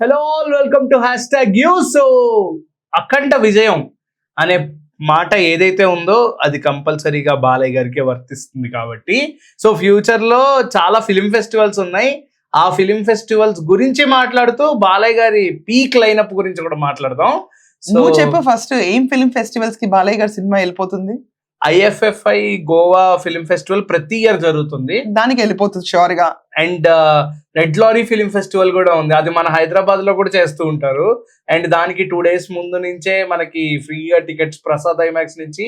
Hello all welcome to #you. So అఖండ విజయం అనే మాట ఏదైతే ఉందో అది కంపల్సరీగా బాలయ్య గారికి వర్తిస్తుంది కాబట్టి సో ఫ్యూచర్ లో చాలా ఫిలిం ఫెస్టివల్స్ ఉన్నాయి. ఆ ఫిలిం ఫెస్టివల్స్ గురించి మాట్లాడుతూ బాలయ్య గారి పీక్ లైనప్ గురించి కూడా మాట్లాడదాం. నువ్వు చెప్పు ఫస్ట్, ఏం ఫిలిం ఫెస్టివల్స్ కి బాలయ్య గారి సినిమా వెళ్ళిపోతుంది? IFFI గోవా ఫిలిం ఫెస్టివల్ ప్రతి ఇయర్ జరుగుతుంది, దానికి వెళ్ళిపోతుంది షూర్ గా. And red lorry film festival కూడా ఉంది, అది మన హైదరాబాద్ లో కూడా చేస్తూ ఉంటారు. అండ్ దానికి 2 days ముందు నుంచే మనకి ఫ్రీగా టికెట్స్ ప్రసాద్ ఐమాక్స్ నుంచి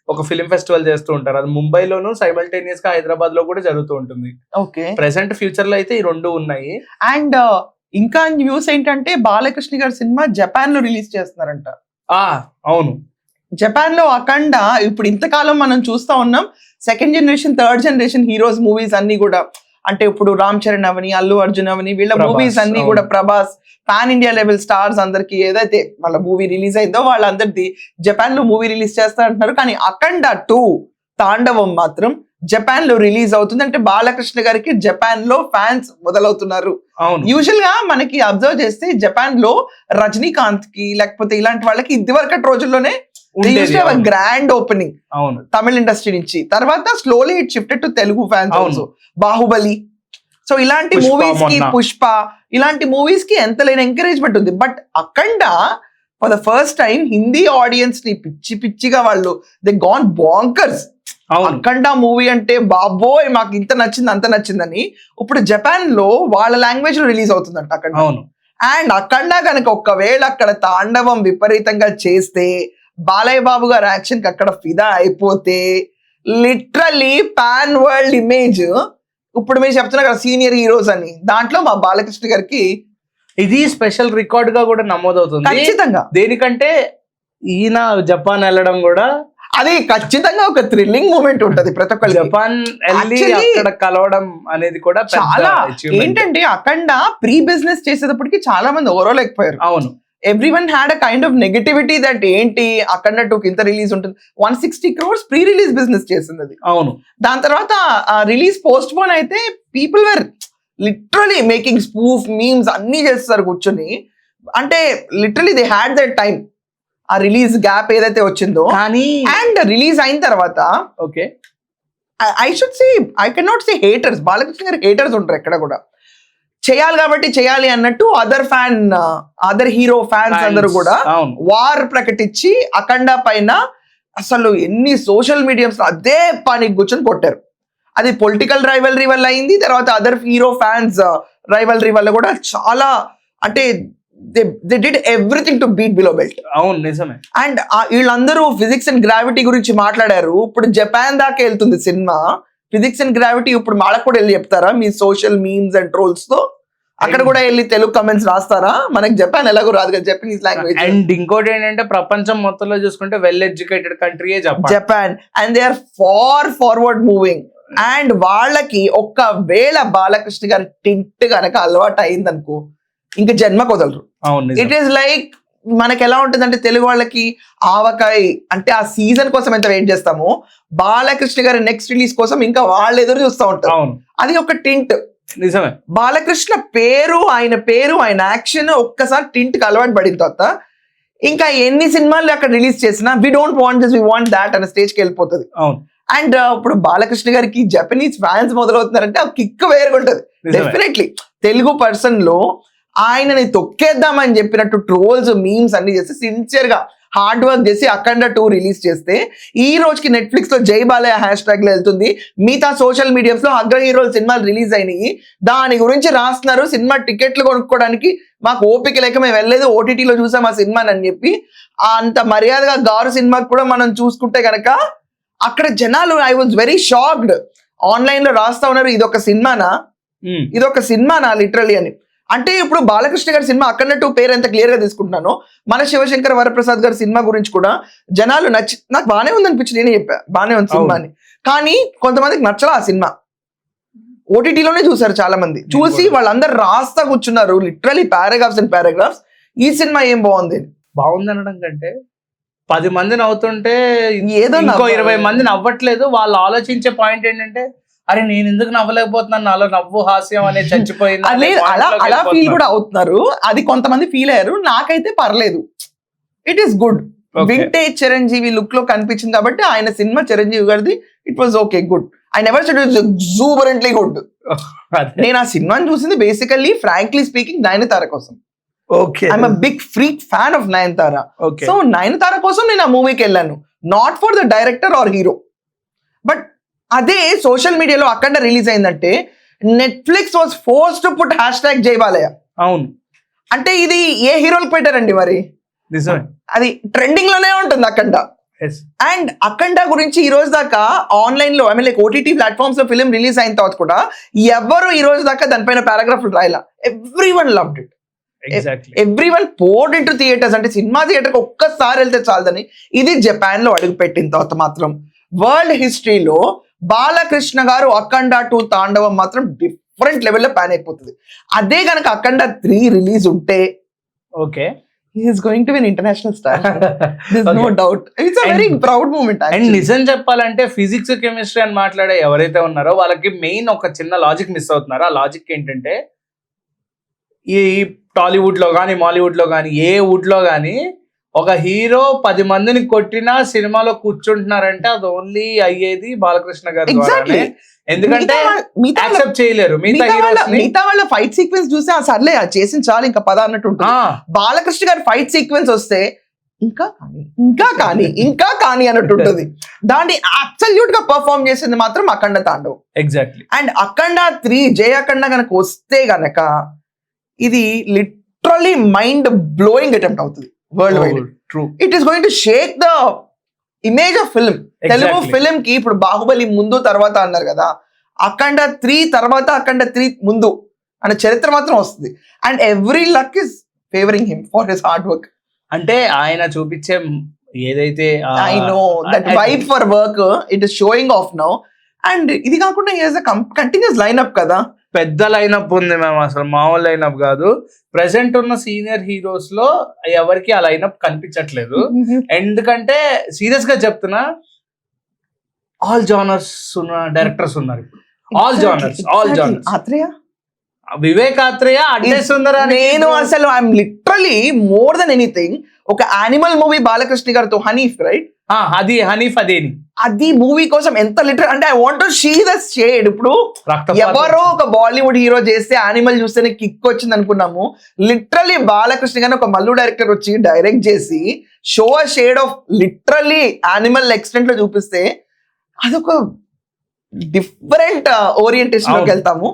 ఒక ఫిలిం ఫెస్టివల్ చేస్తూ ఉంటారు. అది ముంబైలోను సైమల్టేనియస్ గా హైదరాబాద్ లో కూడా జరుగుతూ ఉంటుంది. ఓకే, ప్రెసెంట్ ఫ్యూచర్ లో అయితే ఈ 2 ఉన్నాయి. అండ్ ఇంకా న్యూస్ ఏంటంటే బాలకృష్ణ గారి సినిమా జపాన్ లో రిలీజ్ చేస్తున్నారంట. అవును, జపాన్ లో అఖండ ఇప్పుడు ఇంతకాలం మనం చూస్తా ఉన్నాం. 2nd generation 3rd generation heroes movies అన్ని కూడా, అంటే ఇప్పుడు రామ్ చరణ్ అవని, అల్లు అర్జున్ అవని, వీళ్ళ మూవీస్ అన్ని కూడా, Prabhas, pan India level stars అందరికి ఏదైతే వాళ్ళ మూవీ రిలీజ్ అయిందో వాళ్ళందరిది జపాన్ లో మూవీ రిలీజ్ చేస్తా అంటున్నారు. కానీ అఖండ 2 తాండవం మాత్రం జపాన్ లో రిలీజ్ అవుతుంది. అంటే బాలకృష్ణ గారికి జపాన్ లో ఫ్యాన్స్ మొదలవుతున్నారు. యూజువల్ గా మనకి అబ్జర్వ్ చేస్తే జపాన్ లో రజనీకాంత్ కి లేకపోతే ఇలాంటి వాళ్ళకి ఇదివరకటి రోజుల్లోనే గ్రాండ్ ఓపెనింగ్ తమిళ ఇండస్ట్రీ నుంచి, తర్వాత slowly it shifted to Telugu fans also. Baahubali, so ఇలాంటి మూవీస్ కి, పుష్ప ఇలాంటి మూవీస్ కి ఎంత లేని ఎంకరేజ్మెంట్ ఉంది. But Akhanda for the first time Hindi audience ని పిచ్చి పిచ్చిగా వాళ్ళు they gone bonkers. Akhanda movie అంటే బాబోయ్ మాకు ఇంత నచ్చింది అంత నచ్చిందని ఇప్పుడు జపాన్ లో వాళ్ళ లాంగ్వేజ్ లో రిలీజ్ అవుతుందంట అఖండ. అండ్ అఖండ కనుక ఒక్కవేళ అక్కడ తాండవం విపరీతంగా చేస్తే, బాలయ్య బాబు గారు యాక్షన్ కి అక్కడ ఫిదా అయిపోతే, లిటరల్లీ పాన్ వరల్డ్ ఇమేజ్ ఇప్పుడు మీరు చెప్తున్నా కదా సీనియర్ హీరోస్ అని, దాంట్లో మా బాలకృష్ణ గారికి ఇది స్పెషల్ రికార్డ్ గా కూడా నమోదవుతుంది ఖచ్చితంగా. దేనికంటే ఈయన జపాన్ వెళ్ళడం కూడా అది ఖచ్చితంగా ఒక థ్రిల్లింగ్ మూమెంట్ ఉంటది ప్రతి ఒక్కరు. జపాన్ అక్కడ కలవడం అనేది కూడా చాలా ఏంటంటే అఖండ ప్రీ బిజినెస్ చేసేటప్పటికి చాలా మంది ఓవరాలేకపోయారు. అవును, everyone had a kind of negativity that ఏంటి అఖండ 2 ఇంత రిలీజ్ ఉంటుంది. 160 crores ప్రీ రిలీజ్ బిజినెస్ చేసింది అది. అవును, దాని తర్వాత రిలీజ్ పోస్ట్ పోన్ అయితే people were literally making spoof memes అన్ని చేస్తారు కూర్చొని. అంటే literally they had that time, ఆ రిలీజ్ గ్యాప్ ఏదైతే వచ్చిందో. కానీ అండ్ రిలీజ్ అయిన తర్వాత okay I can not say haters, Balakrishna గారు హేటర్స్ ఉంటారు ఎక్కడ కూడా. చేయాలి కాబట్టి చేయాలి అన్నట్టు అదర్ హీరో ఫ్యాన్స్ అందరూ కూడా వార్ ప్రకటించి అఖండ పైన అసలు ఎన్ని సోషల్ మీడియాస్ అదే పనికి కూర్చొని కొట్టారు. అది పొలిటికల్ రైవల్రీ వల్ల అయింది, తర్వాత అదర్ హీరో ఫ్యాన్స్ రైవల్రీ వల్ల కూడా చాలా, అంటే they did everything to beat below belt. అవును, నిజమే. అండ్ వీళ్ళందరూ ఫిజిక్స్ అండ్ గ్రావిటీ గురించి మాట్లాడారు. ఇప్పుడు జపాన్ దాకా వెళ్తుంది సినిమా. ఫిజిక్స్ అండ్ గ్రావిటీ ఇప్పుడు మాడకు కూడా వెళ్ళి చెప్తారా మీ సోషల్ మీమ్స్ అండ్ ట్రోల్స్ తో? అక్కడ కూడా వెళ్ళి తెలుగు కమెంట్స్ రాస్తారా? మనకి జపాన్ ఎలాగో రాదు కదా జపనీస్ లాంగ్వేజ్. అండ్ ఇంకోటి ఏంటంటే ప్రపంచం మొత్తంలో చూసుకుంటే వెల్ ఎడ్యుకేటెడ్ కంట్రీయే Japan, and they are forward moving. And వాళ్ళకి ఒక్కవేళ బాలకృష్ణ గారి టింట్ కనుక అలవాటు అయిందనుకో ఇంకా జన్మ కుదలరు. ఇట్ ఈస్ లైక్ మనకి ఎలా ఉంటుంది అంటే తెలుగు వాళ్ళకి ఆవకాయ అంటే ఆ సీజన్ కోసం ఎంత వెయిట్ చేస్తామో, బాలకృష్ణ గారి నెక్స్ట్ రిలీజ్ కోసం ఇంకా వాళ్ళు ఎదురు చూస్తూ ఉంటారు. అది ఒక టింట్. నిజమే, బాలకృష్ణ ఆయన యాక్షన్ ఒక్కసారి టింట్ కి అలవాటు పడిన తర్వాత ఇంకా ఎన్ని సినిమాలు అక్కడ రిలీజ్ చేసినా we don't want this, we want that అనే స్టేజ్ కి వెళ్ళిపోతుంది. అండ్ ఇప్పుడు బాలకృష్ణ గారికి జపనీస్ ఫ్యాన్స్ మొదలవుతున్నారంటే ఆ కిక్ వేరుగా ఉంటుంది. డెఫినెట్లీ తెలుగు పర్సన్ లో ఆయనని తొక్కేద్దామని చెప్పినట్టు ట్రోల్స్ మీమ్స్ అన్ని చేసి సిన్సియర్ గా హార్డ్ వర్క్ చేసి అఖండ 2 రిలీజ్ చేస్తే ఈ రోజుకి నెట్ఫ్లిక్స్ లో జై బాలయ్య #లో వెళ్తుంది. మిగతా సోషల్ మీడియాస్ లో అగ్ర హీరోల సినిమాలు రిలీజ్ అయినాయి, దాని గురించి రాస్తున్నారు. సినిమా టికెట్లు కొనుక్కోవడానికి మాకు ఓపిక లేక మేము వెళ్ళలేదు, ఓటీటీలో చూసాం ఆ సినిమాని అని చెప్పి. అంత మర్యాదగా గారు సినిమాకి కూడా మనం చూసుకుంటే కనుక అక్కడ జనాలు I was very shocked. Online లో రాస్తా ఉన్నారు ఇదొక సినిమానా లిటరలీ అని. అంటే ఇప్పుడు బాలకృష్ణ గారి సినిమా అఖండ 2 పేరు ఎంత క్లియర్ గా తీసుకుంటున్నాను. మన శివశంకర్ వరప్రసాద్ గారి సినిమా గురించి కూడా జనాలు నాకు బానే ఉంది అనిపించింది, నేనే చెప్పా బానే ఉంది సినిమా అని. కానీ కొంతమందికి నచ్చలా ఆ సినిమా. ఓటీటీలోనే చూసారు చాలా మంది, చూసి వాళ్ళందరూ రాస్తా కూర్చున్నారు లిటరలీ పారాగ్రాఫ్స్ అండ్ పారాగ్రాఫ్స్. ఈ సినిమా ఏం బాగుంది అనడం కంటే 10 మంది నవ్వుతుంటే ఏదో 20 మంది నవ్వట్లేదు. వాళ్ళు ఆలోచించే పాయింట్ ఏంటంటే అరే నేను ఎందుకు నవ్వలేకపోతున్నాను, నాలో నవ్వు హాస్యం అనేది చచ్చిపోయింది అనే అలా point లోకి అలా ఫీల్ వెళ్ళిపోతున్నారు. కూడా అవుతున్నారు. అది కొంతమంది ఫీల్ అయ్యారు. నాకైతే పర్లేదు, it is good. Okay. Vintage Chiranjeevi look లో కనిపించింది కాబట్టి ఆయన సినిమా చిరంజీవి గారిది it was okay good. I never said it exuberantly good. అదే. నేను ఆ సినిమాని చూసింది బేసికల్లీ ఫ్రాంక్లీ స్పీకింగ్ నయనతార కోసం. Okay I'm a big freak fan of Nayanthara. Okay so Nayanthara కోసం నేను ఆ మూవీకి వెళ్ళాను, not for the director or hero. But అదే సోషల్ మీడియాలో అక్కడ రిలీజ్ అయిందంటే Netflix was force to put #, Jai Balayya. అవును అంటే ఇది ఏ హీరోలకు పెట్టారండి మరి? నిజమే. అది ట్రెండింగ్ లోనే ఉంటుంది అఖండ. Yes. అండ్ అఖండ గురించి ఈ రోజు దాకా ఆన్లైన్ లో లైక్ ఓటీటీ ప్లాట్ఫామ్స్ లో ఫిలిం రిలీజ్ అయిన తర్వాత కూడా ఎవరు ఈ రోజు దాకా దానిపైన పారాగ్రాఫ్లు రాయలా. Everyone loved it, exactly. Everyone poured into theatres. అంటే సినిమా థియేటర్కి ఒక్కసారి వెళ్తే చాలదని. ఇది జపాన్ లో అడుగు పెట్టిన తర్వాత మాత్రం వరల్డ్ హిస్టరీలో బాలకృష్ణ గారు అఖండ 2 తాండవం మాత్రం డిఫరెంట్ లెవెల్లో ప్యాన్ అయిపోతుంది. అదే కనుక అఖండ 3 రిలీజ్ ఉంటే okay he is going to be an international star. There's no doubt. It's a very proud moment and actually. నిజం చెప్పాలంటే ఫిజిక్స్ కెమిస్ట్రీ అని మాట్లాడే ఎవరైతే ఉన్నారో వాళ్ళకి మెయిన్ ఒక చిన్న లాజిక్ మిస్ అవుతున్నారు. ఆ లాజిక్ ఏంటంటే ఈ టాలీవుడ్ లో కానీ మాలీవుడ్ లో కానీ ఏ వుడ్ లో కానీ ఒక హీరో 10 మందిని కొట్టినా సినిమాలో కూర్చుంటున్నారంటే అది ఓన్లీ అయ్యేది బాలకృష్ణ గారి Exactly. ద్వారానే. ఎందుకంటే మిగతా యాక్సెప్ట్ చేయలేరు మిగతా హీరోస్ ని. మిగతా వాళ్ళ ఫైట్ సీక్వెన్స్ చూసి ఆ సర్లే అది చేసిన చాలు ఇంకా పద అన్నట్టు ఉంటుంది. బాలకృష్ణ గారి ఫైట్ సీక్వెన్స్ వస్తే ఇంకా కానీ ఇంకా కానీ ఇంకా కానీ అన్నట్టు ఉంటుంది. దాన్ని అబ్సల్యూట్ గా పర్ఫార్మ్ చేసింది మాత్రం అఖండ తాండవ్. ఎగ్జాక్ట్లీ. అండ్ అఖండ 3 జై అఖండ కనుక వస్తే గనక ఇది లిటరలీ మైండ్ బ్లోయింగ్ అటెంప్ట్ అవుతుంది world wide. True. It is going to Sheikh the image of film. Telugu film కి ఇప్పుడు బాహుబలి ముందు తర్వాత అన్నారు కదా, అఖండ 3 తర్వాత అఖండ 3 ముందు అనే చరిత్ర మాత్రం వస్తుంది. And every luck is favouring him for his hard work. అంటే ఆయన చూపించే ఏదైతే I know that vibe for work it is showing of now. And ఇది కాకుండా కంటిన్యూస్ లైన్అప్ కదా, పెద్ద లైనప్ ఉంది మ్యామ్, అసలు మామూలు లైనప్ కాదు. ప్రెసెంట్ ఉన్న సీనియర్ హీరోస్ లో ఎవరికి ఆ లైనప్ కనిపించట్లేదు. ఎందుకంటే సీరియస్ గా చెప్తున్నా, ఆల్ జానర్స్ ఉన్న డైరెక్టర్స్ ఉన్నారు ఇప్పుడు. All genres. ఆత్రేయ, వివేక్ ఆత్రేయ, అడ్డే సుందర. నేను అసలు I'm literally more than anything ఒక యానిమల్ మూవీ బాలకృష్ణ గారితో హనీఫ్, రైట్? అది హనీఫ్ అదేని. అది మూవీ కోసం ఎంత లిటరల్ అంటే I want to see the shade. ఇప్పుడు ఎవరో ఒక బాలీవుడ్ హీరో చేస్తే యానిమల్ చూస్తేనే కిక్ వచ్చింది అనుకున్నాము. లిటరలీ బాలకృష్ణ గారిని ఒక మల్లు డైరెక్టర్ వచ్చి డైరెక్ట్ చేసి show a shade of literally Animal extent లో చూపిస్తే అదొక డిఫరెంట్ ఓరియంటేషన్ లోకి వెళ్తాము.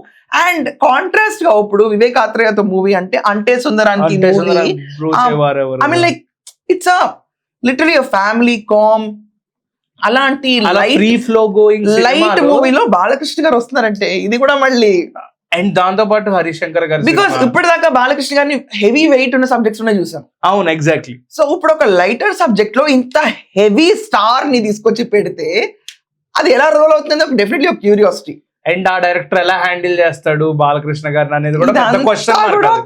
అండ్ కాంట్రాస్ట్ గా ఇప్పుడు వివేక్ ఆత్రేయతో మూవీ అంటే సుందరానికి I mean like it's a literally a family com అలాంటి లైట్ మూవీలో బాలకృష్ణ గారు వస్తున్నారంటే ఇది కూడా మళ్ళీ. అండ్ దాంతో పాటు హరిశంకర్ గారు, బికాస్ ఇప్పటిదాకా బాలకృష్ణ గారిని హెవీ వెయిట్ ఉన్న సబ్జెక్ట్స్ ఉన్నాయి చూసాం. అవును ఎగ్జాక్ట్లీ. సో ఇప్పుడు ఒక లైటర్ సబ్జెక్ట్ లో ఇంత హెవీ స్టార్ ని తీసుకొచ్చి పెడితే అది ఎలా రోల్ అవుతుందో డెఫినెట్లీ ఒక క్యూరియాసిటీ. అండ్ ఆ డైరెక్టర్ ఎలా హ్యాండిల్ చేస్తాడు బాలకృష్ణ గారిని అనేది కూడా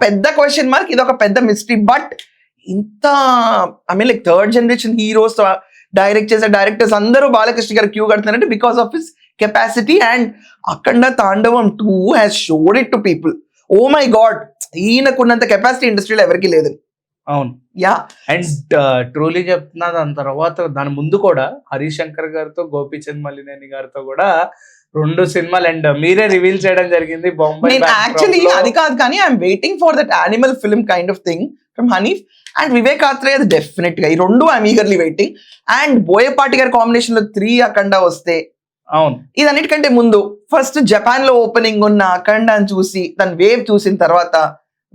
పెద్ద క్వశ్చన్ మార్క్. ఇది ఒక పెద్ద మిస్టరీ. బట్ ఇంత I mean like 3rd generation heroes direct చేసే డైరెక్టర్స్ అందరూ బాలకృష్ణ గారు క్యూ కడుతున్నారంటే because of his capacity. And Akhanda Thandavam 2 has showed it to people. Oh my God, ఈయనకున్నంత కెపాసిటీ ఇండస్ట్రీలో ఎవరికి లేదు. అవును. యా. అండ్ ట్రూలీ చెప్తున్నా, దాని తర్వాత దాని ముందు కూడా హరిశంకర్ గారితో గోపీచంద్ మల్లినేని గారితో కూడా 2 సినిమాలు అండ్ మీరే రివీల్ చేయడం జరిగింది బొంబాయి. యాక్చువల్లీ అది కాదు కానీ I'm waiting for that Animal film kind of thing from Haneef and Vivek Athreya. Definite గా ఈ 2 I'm eagerly waiting. And Boyapati garu combination లో 3 అఖండ వస్తే. అవును. ఇది అన్నిటికంటే ముందు ఫస్ట్ జపాన్ లో ఓపెనింగ్ ఉన్న అఖండాని చూసి దాని వేవ్ చూసిన తర్వాత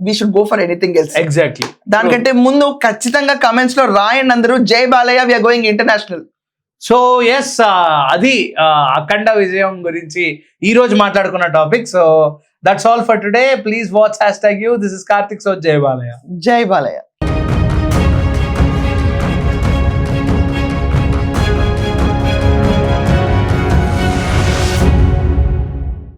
we should go for anything else. Exactly. దానికంటే ముందు ఖచ్చితంగా కమెంట్స్ లో రాయండి అందరూ, Jai Balayya, we are going international. So yes, అది అఖండ విజయం గురించి ఈ రోజు మాట్లాడుకున్న topic. So that's all for today. Please watch #you. This is Karthik. So Jai Balayya. జై బాలయ్య.